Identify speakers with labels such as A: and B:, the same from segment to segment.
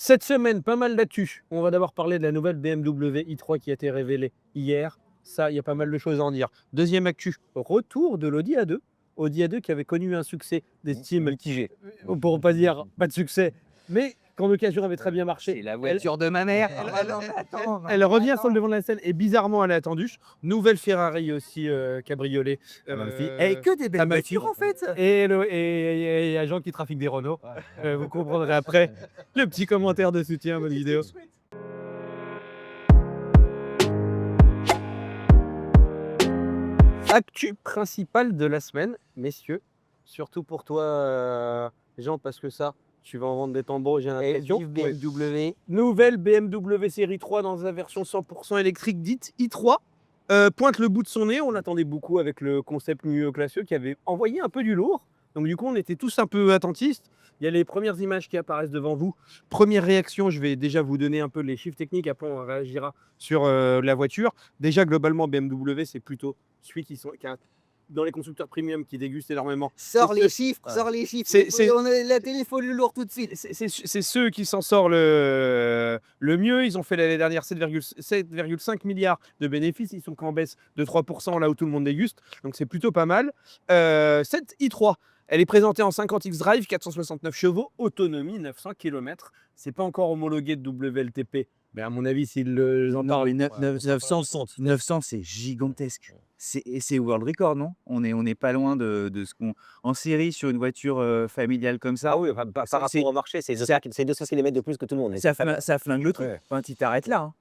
A: Cette semaine, pas mal d'actu. On va d'abord parler de la nouvelle BMW i3 qui a été révélée hier. Ça, il y a pas mal de choses à en dire. Deuxième actu, retour de l'Audi A2. Audi A2 qui avait connu un succès d'estime,
B: Mitigé.
A: pour pas dire pas de succès, mais quand l'occasion avait très bien marché.
B: C'est la voiture de ma mère.
A: Elle revient sur le devant de la scène et bizarrement, elle est attendue. Nouvelle Ferrari aussi, cabriolet.
B: Et que des belles
A: Amalfi.
B: voitures en fait.
A: Et il y a Jean qui trafique des Renault. Vous comprendrez après le petit commentaire de soutien à votre vidéo. Actu principale de la semaine, messieurs. Surtout pour toi, Jean, parce que ça, tu vas en vendre des tambours, j'ai l'impression.
B: Vive BMW.
A: Nouvelle BMW série 3 dans sa version 100% électrique dite i3. Pointe le bout de son nez, on l'attendait beaucoup avec le concept Nuit classieux qui avait envoyé un peu du lourd. Donc du coup, on était tous un peu attentistes. Il y a les premières images qui apparaissent devant vous. Première réaction, je vais déjà vous donner un peu les chiffres techniques, après on réagira sur la voiture. Déjà, globalement, BMW, c'est plutôt celui qui a, dans les constructeurs premium qui dégustent énormément.
B: Sors
A: C'est
B: les
A: ce-
B: chiffres, sors les chiffres.
A: C'est-
B: On a la télé, il faut le lourd tout de suite.
A: C'est ceux qui s'en sortent le mieux. Ils ont fait l'année dernière 7,5 milliards de bénéfices. Ils sont qu'en baisse de 3% là où tout le monde déguste. Donc c'est plutôt pas mal. Cette i3, elle est présentée en 50X Drive, 469 chevaux, autonomie 900 km. C'est pas encore homologué de WLTP. Mais à mon avis, s'ils en
C: Non,
A: parlent.
C: mais 900, c'est gigantesque. C'est world record, non? On est pas loin de ce qu'on en série sur une voiture familiale comme ça.
B: Ah oui, enfin, par rapport au marché, c'est 200 km de plus que tout le monde.
C: Ça flingue le truc.
B: Ouais.
C: Enfin, tu t'arrêtes là.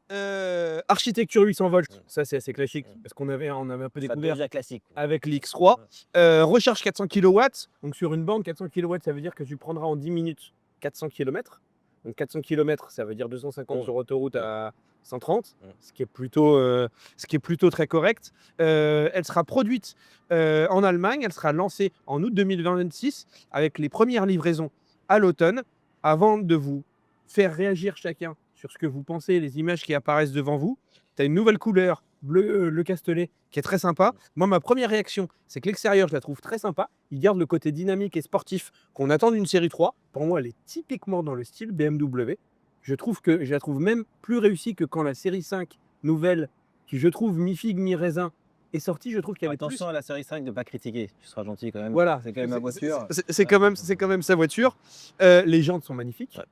A: Architecture 800 volts, ça c'est assez classique parce qu'on avait un peu découvert
B: déjà classique.
A: avec l'X3. Recharge 400 kW, donc sur une bande 400 kW, ça veut dire que tu prendras en 10 minutes 400 km. Donc 400 km, ça veut dire 250 sur autoroute à 130, ce qui est plutôt très correct. Elle sera produite en Allemagne, elle sera lancée en août 2026 avec les premières livraisons à l'automne. Avant de vous faire réagir chacun sur ce que vous pensez, les images qui apparaissent devant vous, tu as une nouvelle couleur, bleu le Castellet, qui est très sympa. Moi, ma première réaction, c'est que l'extérieur, je la trouve très sympa. Il garde le côté dynamique et sportif qu'on attend d'une série 3. Pour moi, elle est typiquement dans le style BMW. Je la trouve même plus réussie que quand la série 5 nouvelle, qui je trouve mi-figue, mi-raisin, est sortie. Je trouve qu'il y avait
B: Attention à la série 5 de pas critiquer. Tu seras gentil quand même.
A: Voilà.
B: C'est quand même ma voiture.
A: C'est quand même sa voiture. Les jantes sont magnifiques.
B: Ouais.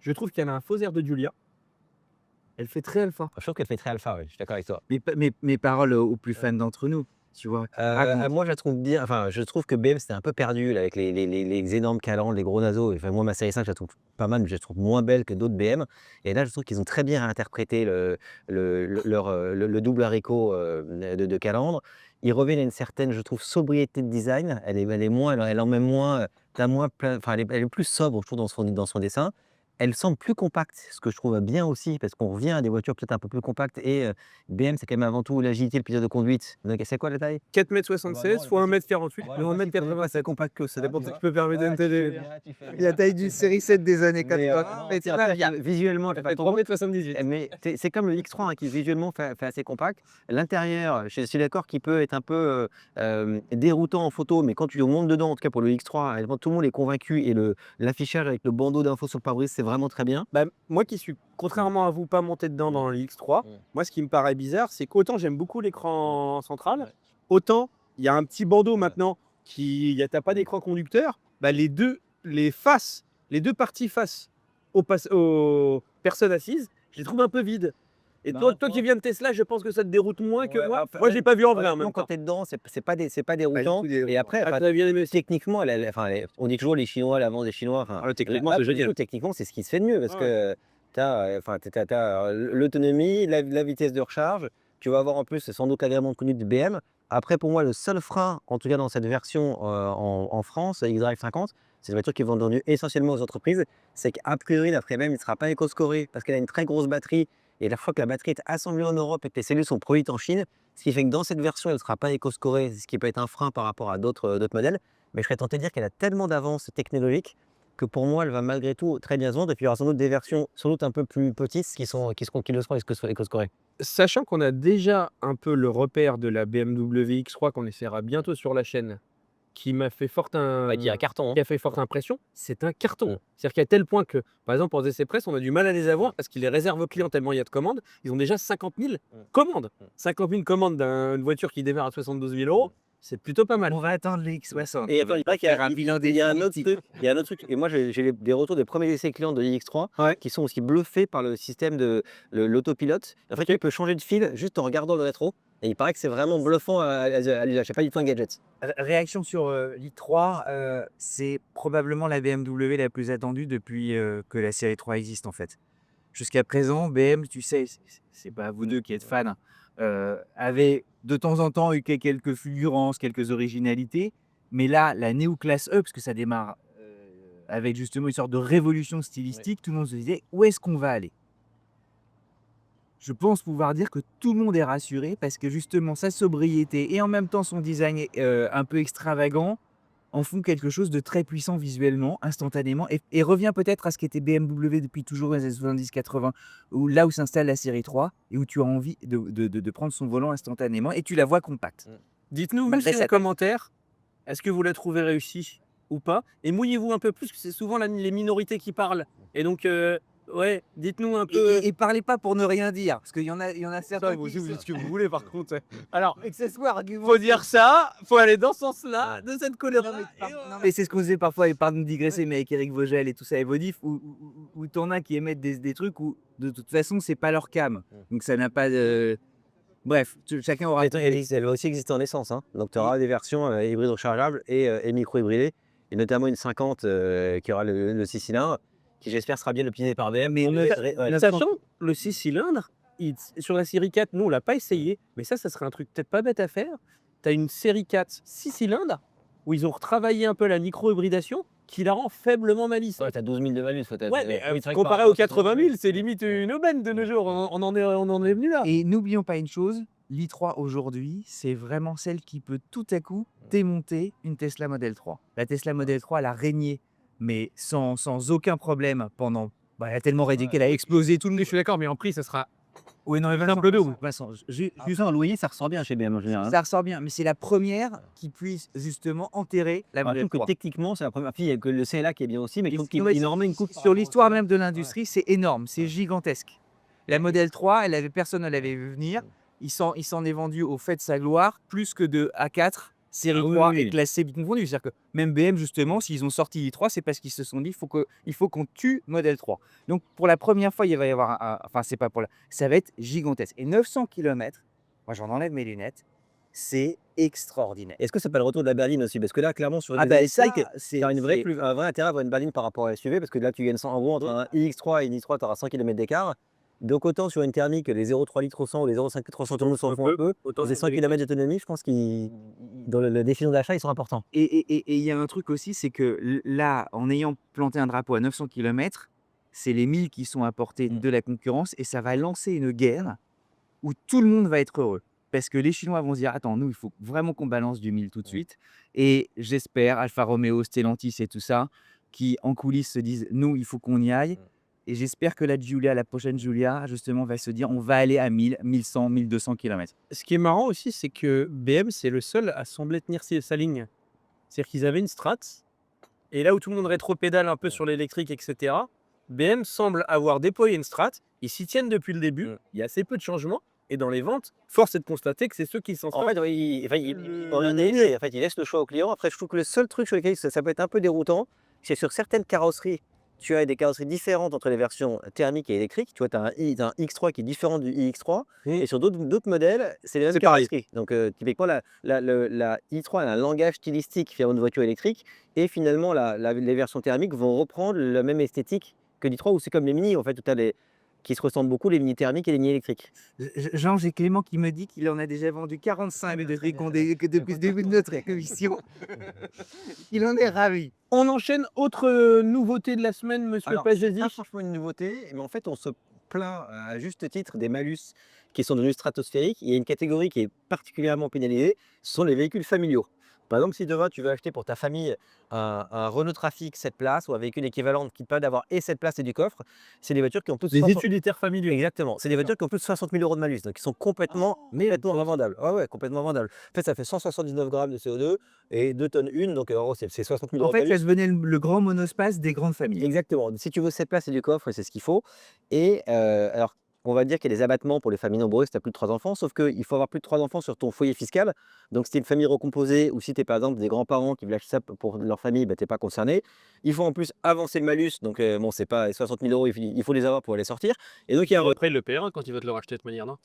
A: Je trouve qu'elle a un faux air de Giulia. Elle fait très alpha.
B: Je trouve qu'elle fait très alpha, ouais, je suis d'accord avec toi.
C: Mes paroles aux plus fans d'entre nous, tu vois. Raconte.
B: Moi, je la trouve bien. Enfin, je trouve que BM c'était un peu perdu là, avec les énormes calandres, les gros naseaux. Enfin, moi, ma série 5, je la trouve pas mal, mais je la trouve moins belle que d'autres BM. Et là, je trouve qu'ils ont très bien interprété le double haricot de calandre. Ils reviennent à une certaine, je trouve, sobriété de design. Elle est moins, elle en met moins, enfin, elle est plus sobre, je trouve, dans son dessin. Elle semble plus compacte, ce que je trouve bien aussi, parce qu'on revient à des voitures peut-être un peu plus compactes. Et BM, c'est quand même avant tout l'agilité, le plaisir de conduite. Donc, c'est quoi la taille?
A: 4,76 m fois 1,48 m,
B: Ouais,
A: 1,80 m, c'est compact que ça dépend de ce que tu peux permettre d'une télé.
C: La taille d'une série 7 des années
B: Mais,
C: 80.
B: mais tiens, visuellement,
A: Ça fait 3,78 m.
B: mais c'est comme le X3 hein, qui visuellement fait assez compact. L'intérieur, je suis d'accord qu'il peut être un peu déroutant en photo, mais quand tu montes dedans, en tout cas pour le X3, tout le monde est convaincu et l'affichage avec le bandeau d'infos sur le pare-brise, c'est vraiment très bien.
A: Bah, moi qui suis, contrairement à vous, pas monté dedans dans le X3, moi ce qui me paraît bizarre, c'est qu'autant j'aime beaucoup l'écran central, autant il y a un petit bandeau maintenant t'as pas d'écran conducteur, bah, les deux parties face aux personnes assises, je les trouve un peu vides. Et toi qui viens de Tesla, je pense que ça te déroute moins que moi. Moi, je l'ai pas vu en vrai en même temps.
B: Quand tu es dedans, c'est pas déroutant. Et après,
A: Ah, t'as bien aimé aussi.
B: techniquement, on dit toujours les Chinois, l'avance des Chinois.
A: Techniquement, c'est génial.
B: Techniquement, c'est ce qui se fait de mieux parce que tu as l'autonomie, la vitesse de recharge. Tu vas avoir en plus sans doute l'agrément de conduite de BM. Après, pour moi, le seul frein, en tout cas dans cette version en France, X-Drive 50, c'est une voiture qui est vendue essentiellement aux entreprises. C'est qu'a priori, d'après BM, il ne sera pas éco-scoré parce qu'elle a une très grosse batterie. Et la fois que la batterie est assemblée en Europe et que les cellules sont produites en Chine, ce qui fait que dans cette version, elle ne sera pas éco-scorée, ce qui peut être un frein par rapport à d'autres modèles. Mais je serais tenté de dire qu'elle a tellement d'avance technologique que pour moi, elle va malgré tout très bien se vendre. Et puis il y aura sans doute des versions sans doute un peu plus petites qui le seront éco-scorées.
A: Sachant qu'on a déjà un peu le repère de la BMW X3 qu'on essaiera bientôt sur la chaîne qui m'a fait forte
B: On va dire un carton.
A: qui a fait forte impression, c'est un carton.
B: Mm.
A: C'est-à-dire qu'à tel point que, par exemple, en essai presse, on a du mal à les avoir parce qu'ils les réservent aux clients tellement il y a de commandes. Ils ont déjà 50 000 commandes. 50 000 commandes d'une voiture qui démarre à 72 000 euros, c'est plutôt pas mal.
C: On va attendre les X60.
B: Et attends, il paraît qu'il y a
C: Faire un bilan
B: il y a un autre
C: définitif.
B: truc, il y a un autre truc. Et moi, j'ai des retours des premiers essais clients de iX3
A: Ouais.
B: qui sont aussi bluffés par le système de l'autopilote. En fait, tu peux changer de fil juste en regardant le rétro. Et il paraît que c'est vraiment bluffant à l'usage. C'est pas du tout un gadget.
C: Réaction sur l'i3, c'est probablement la BMW la plus attendue depuis que la série 3 existe en fait. Jusqu'à présent, BM, tu sais, c'est pas vous deux qui êtes fans, avait de temps en temps eu quelques fulgurances, quelques originalités, mais là, la Neo Classe E, parce que ça démarre avec justement une sorte de révolution stylistique, tout le monde se disait où est-ce qu'on va aller? Je pense pouvoir dire que tout le monde est rassuré parce que justement sa sobriété et en même temps son design un peu extravagant en font quelque chose de très puissant visuellement, instantanément, et revient peut-être à ce qu'était BMW depuis toujours dans les années 70-80, là où s'installe la série 3 et où tu as envie de prendre son volant instantanément et tu la vois compacte.
A: Dites-nous
C: Malgré
A: aussi
C: sa
A: en
C: taille.
A: commentaire, est-ce que vous la trouvez réussie ou pas? Et mouillez-vous un peu plus, parce que c'est souvent les minorités qui parlent. Et donc, ouais, dites-nous un peu.
C: Et parlez pas pour ne rien dire, parce qu'il y en a certains
A: Ça, vous
C: qui
A: aussi, vous
C: sont
A: dites ce que vous voulez, par contre. Alors,
C: accessoires, arguments.
A: faut dire ça, faut aller dans ce sens-là, de cette
C: Non,
A: couleur-là.
C: non, mais c'est ce qu'on faisait parfois, et pardon de digresser, mais avec Eric Vogel et tout ça, et Vodif, où t'en as qui émettent des trucs où de toute façon c'est pas leur cam. Donc ça n'a pas de. Bref, chacun aura.
B: Elle va aussi exister en essence. Hein. Donc, tu auras des versions hybrides rechargeables et micro-hybridées. Et notamment une 50 qui aura le 6 cylindres, qui j'espère sera bien optimisé par BM.
C: Mais
A: Sachant le 6 cylindres, sur la série 4, nous on l'a pas essayé, mais ça serait un truc peut-être pas bête à faire. Tu as une série 4 6 cylindres où ils ont retravaillé un peu la micro-hybridation qui la rend faiblement malisse.
B: Ouais, t'as 12 000 de malus.
A: Ouais, mais comparé aux 80 000, c'est limite une aubaine de nos jours. On en est venu là.
C: Et n'oublions pas une chose, l'i3 aujourd'hui, c'est vraiment celle qui peut tout à coup démonter une Tesla Model 3. La Tesla Model 3, elle a régné, mais sans aucun problème pendant. Elle a tellement régné qu'elle a explosé tout le monde.
A: Je suis d'accord, mais en prix, ça sera
C: Oui, non, mais
A: simple double.
B: Vincent, juste en loyer, ça ressort bien chez BM en général.
C: ça ressort bien, mais c'est la première qui puisse justement enterrer la
B: Je
C: Model
B: trouve que
C: 3.
B: techniquement, c'est la première. Puis il y a que le CLA qui est bien aussi, mais je trouve qu'il
C: Non, mais
B: en met une coupe.
C: Sur l'histoire même de l'industrie, c'est énorme, c'est gigantesque. La Model 3, personne ne l'avait vu venir. Il s'en est vendu au fait de sa gloire, plus que de A4, série
B: Ah oui,
C: 3
B: oui,
C: et
B: oui.
C: classe C confondu. C'est-à-dire que même BM, justement, s'ils ont sorti i3, c'est parce qu'ils se sont dit il faut qu'on tue Model 3. Donc pour la première fois, il va y avoir enfin, c'est pas pour la. Ça va être gigantesque. Et 900 km, moi j'en enlève mes lunettes, c'est extraordinaire.
B: Est-ce que c'est pas le retour de la berline aussi? Parce que là, clairement, sur
C: Ah
B: les
C: ben
B: ça,
C: ça,
B: il y a un vrai intérêt à avoir une berline par rapport à la SUV, parce que là, tu gagnes 100 euros entre un iX3 et une i3, tu auras 100 km d'écart. Donc, autant sur une thermique, les 0,3 litres au 100 ou les 0,5 litres au 100 tournes s'en font un peu.
A: Autant
B: Les 100 km d'autonomie, je pense qu'ils, dans le décision d'achat, ils sont importants.
C: Et il y a un truc aussi, c'est que là, en ayant planté un drapeau à 900 km, c'est les 1000 qui sont apportés de la concurrence et ça va lancer une guerre où tout le monde va être heureux. Parce que les Chinois vont se dire, attends, nous, il faut vraiment qu'on balance du 1000 tout de suite. Et j'espère, Alfa Romeo, Stellantis et tout ça, qui en coulisses se disent, nous, il faut qu'on y aille. Et j'espère que la prochaine Giulia, justement, va se dire, on va aller à 1000, 1100, 1200 km.
A: Ce qui est marrant aussi, c'est que BM, c'est le seul à sembler tenir sa ligne. C'est-à-dire qu'ils avaient une strat, et là où tout le monde rétro-pédale un peu sur l'électrique, etc., BM semble avoir déployé une strat, ils s'y tiennent depuis le début, il y a assez peu de changements, et dans les ventes, force est de constater que c'est ceux qui s'en
B: En
A: sortent.
B: fait, il laisse le choix au client. Après, je trouve que le seul truc sur lequel ça peut être un peu déroutant, c'est sur certaines carrosseries. Tu as des carrosseries différentes entre les versions thermiques et électriques. Tu vois, tu as un X3 qui est différent du iX3. Et sur d'autres modèles, c'est les mêmes
A: C'est pareil.
B: carrosseries. Donc, typiquement, la i3 a un langage stylistique finalement de voiture électrique. Et finalement, les versions thermiques vont reprendre la même esthétique que l'i3, où c'est comme les Mini, en fait, où tu as qui se ressemblent beaucoup, les Mini thermiques et les Mini électriques.
C: Jean, j'ai Clément qui me dit qu'il en a déjà vendu 45 depuis le début de notre émission. Il en est ravi.
A: On enchaîne, autre nouveauté de la semaine, monsieur
B: Alors,
A: Pagesi.
B: pas franchement une nouveauté, mais en fait, on se plaint à juste titre des malus qui sont devenus stratosphériques. Il y a une catégorie qui est particulièrement pénalisée, ce sont les véhicules familiaux. Par exemple, si demain tu veux acheter pour ta famille un Renault Trafic 7 places ou un véhicule équivalent qui te permet d'avoir et 7 places et du coffre, c'est des voitures qui ont plus de
A: Des
B: 60
A: utilitaires familiaux.
B: exactement, c'est des voitures qui ont plus de 60 000 € de malus, donc qui sont complètement revendables. Ouais, ouais, complètement vendables. En fait, ça fait 179 grammes de CO2 et 2 tonnes une, donc en gros, c'est 60 000
C: En
B: € de
C: fait, ça
B: malus.
C: devenait le grand monospace des grandes familles.
B: Exactement. Si tu veux 7 places et du coffre, c'est ce qu'il faut. Et alors, on va dire qu'il y a des abattements pour les familles nombreuses si tu as plus de 3 enfants, sauf qu'il faut avoir plus de 3 enfants sur ton foyer fiscal. Donc, si tu es une famille recomposée ou si tu es par exemple des grands-parents qui veulent acheter ça pour leur famille, bah, tu n'es pas concerné. Il faut en plus avancer le malus. Donc, bon, c'est pas 60 000 €, il faut les avoir pour les sortir. Et donc, il y a
A: Et après, il le paiera quand il va te le racheter de toute manière, non?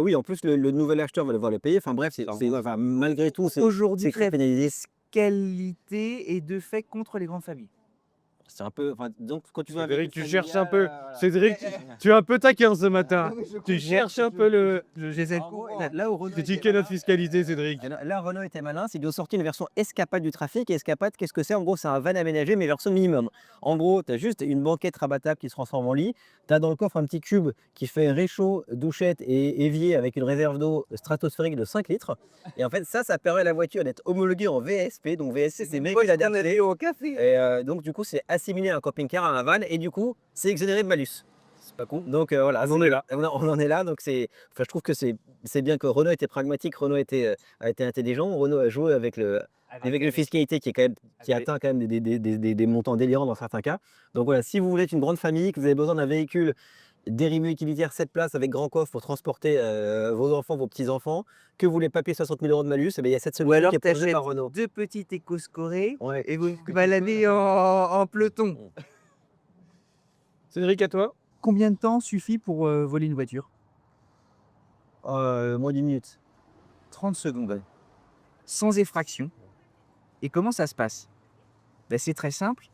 B: oui, en plus, le nouvel acheteur va devoir le payer. Enfin, bref, enfin, malgré tout,
C: Aujourd'hui,
B: très
C: la
B: pénalisé.
C: fiscalité est de fait contre les grandes familles.
B: C'est un peu. Enfin, donc, quand tu veux un
A: Cédric,
B: véhicule
A: tu cherches un peu.
B: familial, voilà.
A: Cédric, tu es un peu taquin ce matin. Tu cherches un peu le.
C: J'essaie de
B: En gros,
C: comprendre.
B: là où Renault était
A: Critiquer notre
B: malin,
A: fiscalité, Cédric.
B: là, Renault était malin, c'est qu'ils ont sorti une version Escapade du trafic. Et Escapade, qu'est-ce que c'est? En gros, c'est un van aménagé, mais version minimum. En gros, tu as juste une banquette rabattable qui se transforme en lit. Tu as dans le coffre un petit cube qui fait réchaud, douchette et évier avec une réserve d'eau stratosphérique de 5 litres. Et en fait, ça permet à la voiture d'être homologuée en VSP. Donc, VSC, c'est véhicule adapté.
C: au café.
B: Et donc, du coup, c'est assimilé à un camping-car, à un van. Et du coup, c'est exonéré de malus. C'est pas con. Donc, voilà.
A: On en est là.
B: On en est là. Donc, enfin, je trouve que c'est bien que Renault était pragmatique, Renault a été intelligent. Renault a joué avec une fiscalité qui est quand même, qui atteint quand même des montants délirants dans certains cas. Donc voilà, si vous voulez être une grande famille, que vous avez besoin d'un véhicule dérivé utilitaire 7 places avec grand coffre pour transporter vos enfants, vos petits-enfants, que vous voulez pas payer 60 000 € de malus, eh bien, il y a cette
C: Ou
B: solution
C: alors
B: qui est
C: tu
B: proposée
C: achètes
B: par Renault.
C: 2 petites éco-scorées
B: Ouais.
C: et vous vous baladez en peloton.
A: Cédric, à toi.
C: Combien de temps suffit pour voler une voiture?
B: Moins d'1 minute.
C: 30 secondes. Sans effraction. Et comment ça se passe? Ben, c'est très simple.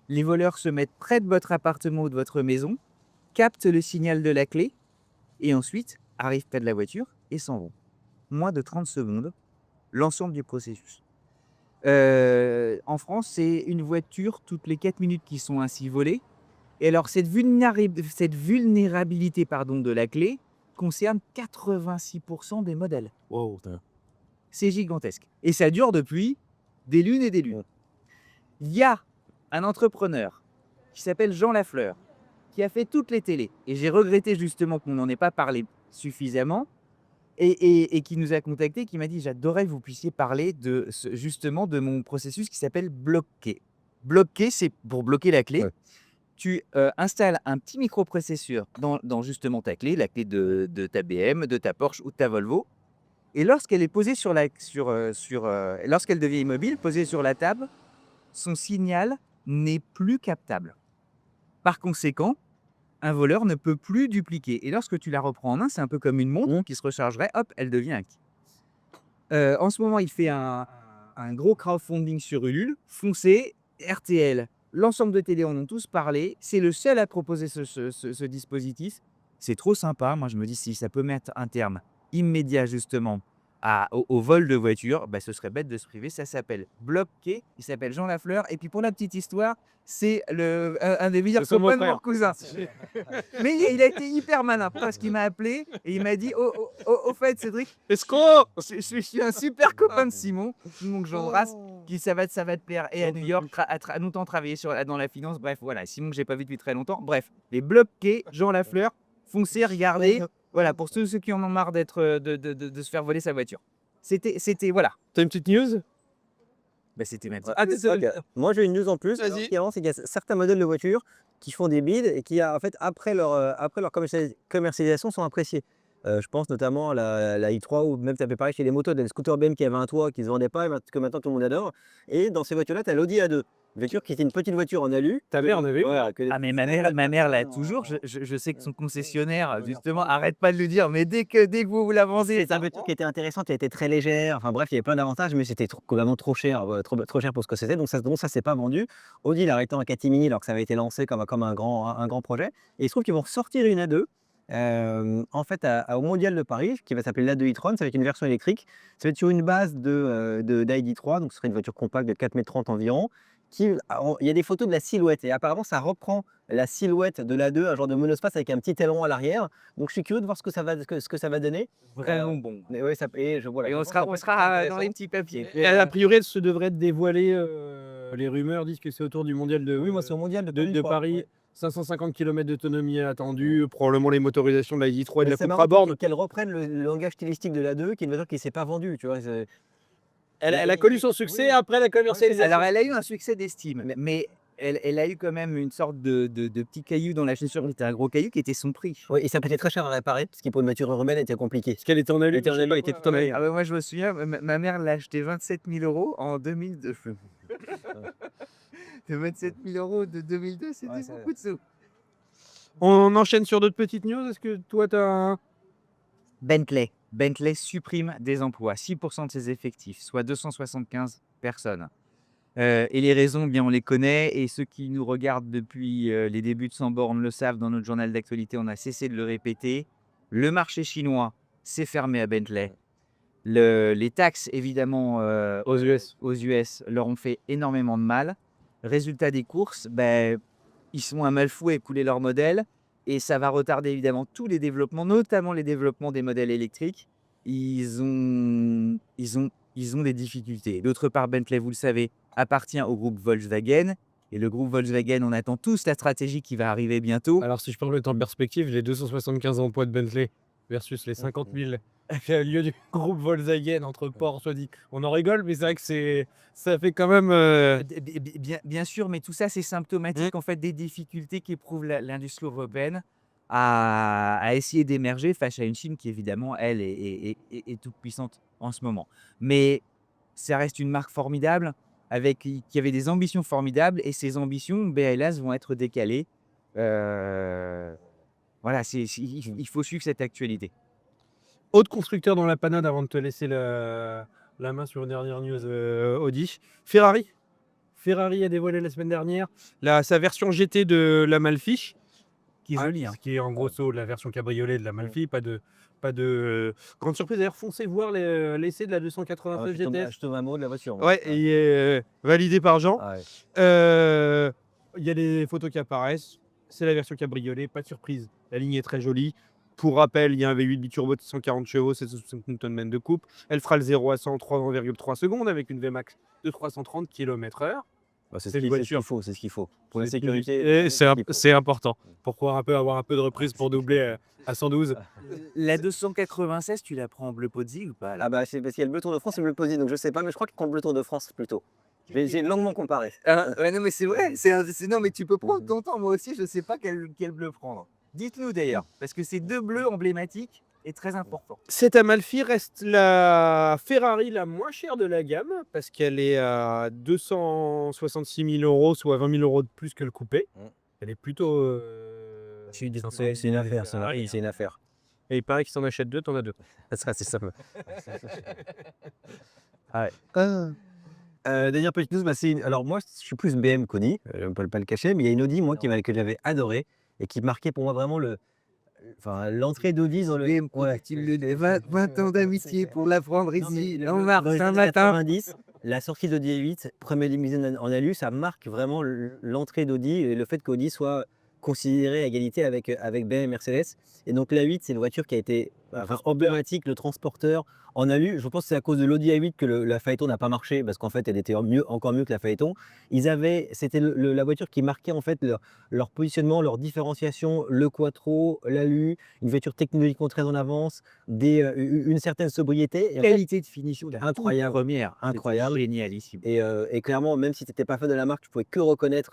C: Les voleurs se mettent près de votre appartement ou de votre maison, captent le signal de la clé et ensuite arrivent près de la voiture et s'en vont. Moins de 30 secondes, l'ensemble du processus. En France, c'est une voiture toutes les 4 minutes qui sont ainsi volées. Et alors, cette vulnérabilité de la clé concerne 86% des modèles.
A: Wow.
C: C'est gigantesque. Et ça dure depuis des lunes et des lunes. Il y a un entrepreneur qui s'appelle Jean Lafleur, qui a fait toutes les télés. Et j'ai regretté justement qu'on n'en ait pas parlé suffisamment. Et qui nous a contactés, qui m'a dit: j'adorerais que vous puissiez parler justement de mon processus qui s'appelle bloquer. Bloquer, c'est pour bloquer la clé.
B: Ouais.
C: Tu installes un petit microprocesseur dans justement ta clé, la clé de ta BM, de ta Porsche ou de ta Volvo. Et lorsqu'elle est posée lorsqu'elle devient immobile, posée sur la table, son signal n'est plus captable. Par conséquent, un voleur ne peut plus dupliquer. Et lorsque tu la reprends en main, c'est un peu comme une montre qui se rechargerait, hop, elle devient acquis. En ce moment, il fait un gros crowdfunding sur Ulule. Foncez, RTL, l'ensemble de télé en ont tous parlé. C'est le seul à proposer ce dispositif. C'est trop sympa. Moi, je me dis, si ça peut mettre un terme immédiat justement au vol de voiture, bah, ce serait bête de se priver. Ça s'appelle Bloqué. Il s'appelle Jean Lafleur. Et puis pour la petite histoire, c'est un des meilleurs
A: C'est son
C: copains de
A: beau-frère.
C: mon cousin. Mais il a été hyper malin parce qu'il m'a appelé et il m'a dit: au fait, Cédric,
A: Escroc!
C: je suis un super copain de Simon, donc j'embrasse, qui ça va te plaire. Et à New York, a longtemps travaillé dans la finance. Bref, voilà, Simon que j'ai pas vu depuis très longtemps. Bref, les Bloqués, Jean Lafleur, foncez, regardez. Voilà, pour ceux qui en ont marre de se faire voler sa voiture. C'était voilà.
A: T'as une petite news?
C: Bah, c'était ma petite.
A: Ah, désolé.
B: Ok. Moi, j'ai une news en plus.
A: Vas-y.
B: Alors, ce qui est marrant, c'est qu'il y a certains modèles de voitures qui font des bids et qui, en fait, après leur commercialisation, sont appréciés. Je pense notamment à la i3 ou même, ça fait pareil chez les motos, des scooters BM qui avaient un toit qui ne se vendait pas et que maintenant tout le monde adore. Et dans ces voitures-là, tu as l'Audi A2, une voiture qui était une petite voiture en alu.
A: Ta mère en avait une?
B: Voilà, que-
C: Ah, mais ma mère l'a toujours. Je sais que son concessionnaire, justement, arrête pas de lui dire: mais dès que vous l'avancez,
B: C'est une voiture qui était intéressante, qui était très légère. Enfin bref, il y avait plein d'avantages, mais c'était vraiment trop cher, trop cher pour ce que c'était. Donc ça s'est pas vendu. Audi l'a arrêté en catimini alors que ça avait été lancé comme un grand projet. Et il se trouve qu'ils vont ressortir une A2. En fait, au Mondial de Paris, qui va s'appeler l'A2 e-tron, ça va être une version électrique. Ça va être sur une base d'ID3, donc ce serait une voiture compacte de 4,30 m environ, il y a des photos de la silhouette et apparemment ça reprend la silhouette de l'A2, un genre de monospace avec un petit aileron à l'arrière. Donc je suis curieux de voir ce que ça va donner.
C: Vraiment bon.
B: Mais ouais, voilà,
C: Et
B: je
C: on
B: pense que ça peut être
C: sera dans
B: intéressant.
C: les petits papiers.
A: Et a priori, elle se devrait être dévoilée. Les rumeurs disent que c'est autour du mondial
B: Oui, moi c'est au mondial de
A: de
B: 2003,
A: Paris.
B: ouais.
A: 550 km d'autonomie attendue, probablement les motorisations de la ID3 et de
B: Mais
A: la
B: c'est
A: Cupra
B: marrant
A: Born.
B: qu'elle reprenne le langage stylistique de l'A2, qui est une voiture qui ne s'est pas vendue, tu vois.
A: Elle a connu son succès
B: Oui.
A: après la commercialisation.
C: Alors, elle a eu un succès d'estime, mais elle a eu quand même une sorte de petit caillou dans la chaussure. C'était un gros caillou qui était son prix.
B: Oui, et ça coûtait très cher à réparer, parce qu'il pour une voiture urbaine était compliqué.
A: Parce qu'elle était en alu.
B: Elle était en alu, elle était tout en alu.
C: Ah bah, moi, je me souviens, ma mère l'a acheté 27 000 € en 2002. De 27 000 € de 2002, c'était
B: Ouais, ça-
C: beaucoup de sous.
A: On enchaîne sur d'autres petites news. Est-ce que toi, tu as
C: Bentley. Bentley supprime des emplois, 6% de ses effectifs, soit 275 personnes. Et les raisons, bien, on les connaît. Et ceux qui nous regardent depuis les débuts de Sans Bornes le savent, dans notre journal d'actualité, on a cessé de le répéter. Le marché chinois s'est fermé à Bentley. Les taxes, évidemment,
A: aux US
C: leur ont fait énormément de mal. Résultat des courses, ben, ils sont à mal fou à écouler leur modèle. Et ça va retarder évidemment tous les développements, notamment les développements des modèles électriques. Ils ont des difficultés. D'autre part, Bentley, vous le savez, appartient au groupe Volkswagen. Et le groupe Volkswagen, on attend tous la stratégie qui va arriver bientôt.
A: Alors, si je peux remettre en perspective, les 275 emplois de Bentley versus les 50 000 lieu du groupe Volkswagen entre ports, soit dit. On en rigole, mais c'est vrai que ça fait quand même.
C: Bien sûr, mais tout ça, c'est symptomatique en fait des difficultés qu'éprouve l'industrie européenne à essayer d'émerger face à une Chine qui, évidemment, elle, est toute puissante en ce moment. Mais ça reste une marque formidable, qui avait des ambitions formidables, et ces ambitions, ben, hélas, vont être décalées. Voilà, il faut suivre cette actualité.
A: Autre constructeur dans la panade avant de te laisser la main sur une dernière news Audi. Ferrari. Ferrari a dévoilé la semaine dernière sa version GT de l'Amalfi.
C: Qui est jolie, hein.
A: Qui est en grosso la version cabriolet de l'Amalfi. Pas de grande surprise. D'ailleurs, foncez voir l'essai de la 296 GTS.
B: Je te un mot de la voiture.
A: Ouais, il est validé par Jean.
B: Ah ouais.
A: Il y a les photos qui apparaissent. C'est la version cabriolet, pas de surprise. La ligne est très jolie. Pour rappel, il y a un V8 biturbo de 140 chevaux, 760 Nm de coupe. Elle fera le 0 à 100 en 3,3 secondes avec une VMAX de 330 km/h.
B: C'est
A: C'est une
B: ce
A: voiture.
B: qu'il faut, c'est ce qu'il faut. Pour la
A: C'est
B: sécurité.
A: et c'est important. Pour pouvoir avoir un peu de reprise pour doubler à 112.
C: La 296, tu la prends en bleu Pozzi ou pas là?
B: Ah bah c'est parce qu'il y a le bleu Tour de France et le bleu Pozzi, donc je sais pas, mais je crois qu'il prend le bleu Tour de France plutôt. J'ai longuement comparé.
C: Ouais, non, mais c'est vrai. Non, mais tu peux prendre ton temps. Moi aussi, je sais pas quel bleu prendre. Dites-nous d'ailleurs, parce que ces deux bleus emblématiques est très important.
A: Cette Amalfi reste la Ferrari la moins chère de la gamme parce qu'elle est à 266 000 €, soit 20 000 € de plus que le coupé. Elle est plutôt.
B: C'est une affaire, ça.
A: Ferrari,
B: C'est une affaire.
A: Et il paraît qu'ils s'en achètent deux, t'en as deux.
B: Ça sera assez simple.
A: Ouais.
B: Dernière petite news, alors moi je suis plus BM qu'Audi, je ne peux pas le cacher, mais il y a une Audi moi que j'avais adorée et qui marquait pour moi vraiment l'entrée d'Audi dans le.
C: Il 20 ans d'amitié pour la prendre ici, en
B: Dans
C: mars,
B: les
C: un
B: années
C: matin.
B: 90, la sortie d'Audi A8, première limousine en alu, ça marque vraiment l'entrée d'Audi et le fait qu'Audi soit considéré à égalité avec BMW et Mercedes. Et donc l'A8, c'est une voiture qui a été emblématique, le transporteur en alu. Je pense que c'est à cause de l'Audi A8 que la Phaeton n'a pas marché, parce qu'en fait elle était encore mieux que la Phaeton. C'était la voiture qui marquait en fait leur positionnement, leur différenciation, le quattro, l'alu, une voiture technologiquement très en avance, une certaine sobriété. Et en fait,
C: Qualité de finition,
B: incroyable.
C: Première,
B: Incroyable.
C: génialissime.
B: Et clairement, même si tu n'étais pas fan de la marque, tu pouvais que reconnaître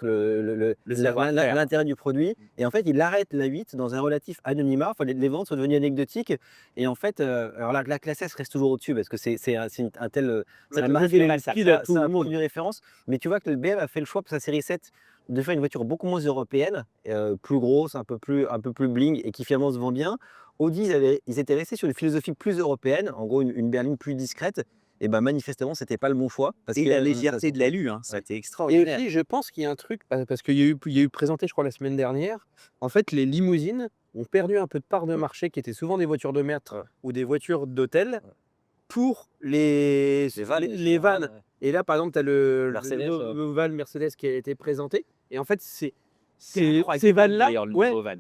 C: savoir-faire.
B: l'intérêt du produit. Et en fait, il arrête la 8 dans un relatif anonymat. Enfin, les ventes sont devenues anecdotiques. Et en fait, alors la classe S reste toujours au-dessus parce que c'est un tel. C'est la marque
A: style à tout le monde.
B: de référence. Mais tu vois que le BM a fait le choix pour sa série 7 de faire une voiture beaucoup moins européenne, plus grosse, un peu plus bling et qui finalement se vend bien. Audi, ils étaient restés sur une philosophie plus européenne, en gros une berline plus discrète. Et ben manifestement, c'était pas le bon choix.
C: Et la légèreté de l'alu, hein, c'était
A: Et
C: extraordinaire.
A: aussi, je pense qu'il y a un truc, parce qu'il y a eu présenté, je crois, la semaine dernière, en fait, les limousines ont perdu un peu de part de marché qui étaient souvent des voitures de maître ou des voitures d'hôtel. pour les vannes.
B: Ouais.
A: Et là, par exemple, tu as le
B: Mercedes,
A: nouveau van Mercedes qui a été présenté. Et en fait, ces
C: incroyable,
A: vannes-là
C: d'ailleurs, le
A: ouais,
C: nouveau van.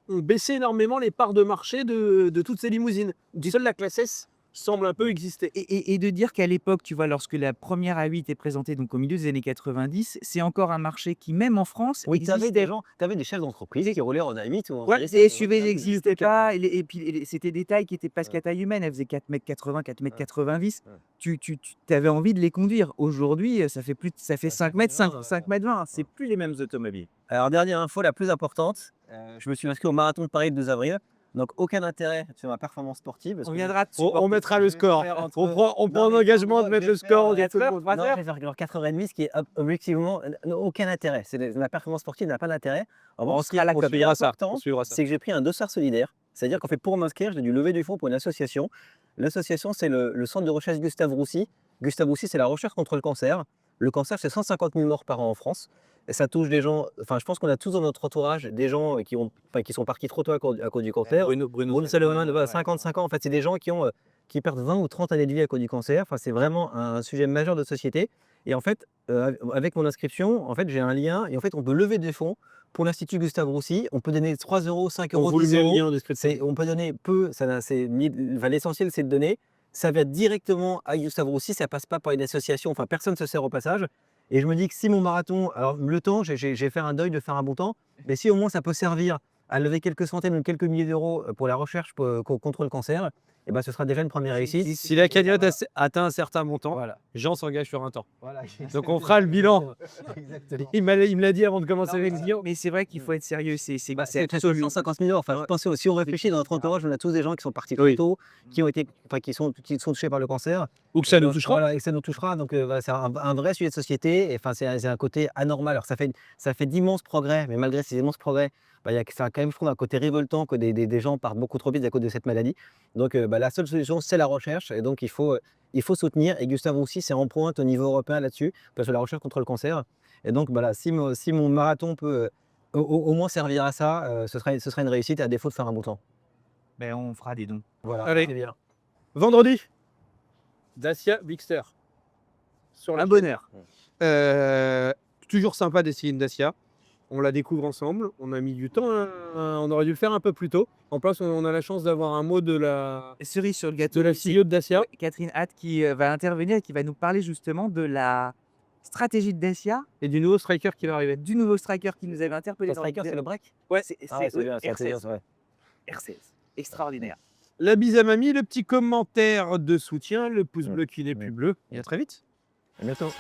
A: ont baissé énormément les parts de marché de toutes ces limousines. Seule la classe S semble un peu exister.
C: Et de dire qu'à l'époque, tu vois, lorsque la première A8 est présentée, donc au milieu des années 90, c'est encore un marché qui, même en France,
B: Oui, tu avais
C: existait.
B: des gens, tu avais des chefs d'entreprise qui roulaient en A8 ou en
C: Ouais,
B: Mercedes,
C: les
B: ça
C: SUV
B: va,
C: n'existaient
B: c'était
C: pas, et puis c'était des tailles qui étaient presque à taille humaine. Elles faisaient 4,80 m, 4,90 m.
B: Ouais.
C: Tu avais envie de les conduire. Aujourd'hui, ça fait 5 mètres,
B: 5,20
C: 5 mètres 20. C'est plus les mêmes automobiles.
B: Alors, dernière info, la plus importante, je me suis inscrit au marathon de Paris le 2 avril. Donc, aucun intérêt sur ma performance sportive. parce
C: On
B: que-
C: viendra te
A: On
C: supporter.
A: mettra le score. On prend
B: Non,
A: un
B: mais
A: engagement
B: moi,
A: de mettre
B: je
A: le
B: vais faire,
A: score. On dit à
C: quatre
A: tout le
C: heures,
A: monde.
C: trois
B: Non,
C: heures.
B: je vais faire genre 4h30, ce qui est aucun intérêt. n'a aucun intérêt. Ma performance sportive n'a pas d'intérêt. En revanche, ce qui est
A: On suivra ça.
B: important,
A: On suivra ça.
B: c'est que j'ai pris un dossard solidaire. C'est-à-dire qu'en fait, pour m'inscrire, j'ai dû lever du fonds pour une association. L'association, c'est le centre de recherche Gustave Roussy. Gustave Roussy, c'est la recherche contre le cancer. Le cancer, c'est 150 000 morts par an en France. Et ça touche des gens. Enfin, je pense qu'on a tous dans notre entourage des gens qui sont partis trop tôt à cause du cancer. Bruno Salomon, voilà, 55 ans. En fait, c'est des gens qui perdent 20 ou 30 années de vie à cause du cancer. Enfin, c'est vraiment un sujet majeur de société. Et en fait, avec mon inscription, en fait, j'ai un lien. Et en fait, on peut lever des fonds pour l'Institut Gustave Roussy. On peut donner 3 euros, 5 euros, 10 euros. On peut donner peu. L'essentiel, c'est de donner. Ça va directement à Gustave Roussy. Ça passe pas par une association. Enfin, personne ne se sert au passage. Et je me dis que si mon marathon, alors le temps, j'ai fait un deuil de faire un bon temps, mais si au moins ça peut servir à lever quelques centaines ou quelques milliers d'euros pour la recherche contre le cancer, et ben ce sera déjà une première réussite.
A: Si la cagnotte atteint un certain montant,
B: Voilà.
A: Jean s'engage sur un temps.
B: Voilà.
A: Donc on fera le bilan.
B: Exactement.
A: Il me l'a dit avant de commencer avec le bilan.
C: Mais c'est vrai qu'il faut être sérieux. C'est
B: C'est
C: absolu.
B: 150 000 euros. Enfin, pensez aussi, si on réfléchit dans notre entourage, on a tous des gens qui sont partis trop
A: Oui.
B: tôt, qui sont touchés par le cancer.
A: Ou que ça nous
B: Donc,
A: touchera.
B: Voilà, et que ça nous touchera. Donc, c'est un vrai sujet de société. Et enfin, c'est un côté anormal. Alors, ça fait d'immenses progrès, mais malgré ces immenses progrès, ça a quand même, je trouve, un côté révoltant que des gens partent beaucoup trop vite à cause de cette maladie. Donc, la seule solution, c'est la recherche. Et donc, il faut soutenir. Et Gustave Roussy, c'est en pointe au niveau européen là-dessus, parce que la recherche contre le cancer. Et donc, voilà, si mon marathon peut au moins servir à ça, ce sera une réussite, à défaut de faire un bon temps.
C: Ben, on fera des dons.
B: Voilà,
A: Allez.
B: c'est bien.
A: Vendredi, Dacia Bigster. Sur la
C: Un bonheur.
A: toujours sympa d'essayer une Dacia. On la découvre ensemble. On a mis du temps. On aurait dû le faire un peu plus tôt. En plus, on a la chance d'avoir un mot de la
C: Cerise sur le gâteau. c'est
A: CEO de Dacia.
C: Catherine Hatt qui va intervenir et qui va nous parler justement de la stratégie de Dacia,
A: Et du nouveau striker qui va arriver.
C: du nouveau striker qui nous avait interpellé.
B: Le striker, c'est le break?
C: Ouais,
B: C'est bien, c'est
C: R16.
B: bien, ouais.
C: R16. Extraordinaire.
A: La bise à mamie, le petit commentaire de soutien, le pouce bleu qui n'est plus bleu. Et à très vite.
B: À bientôt.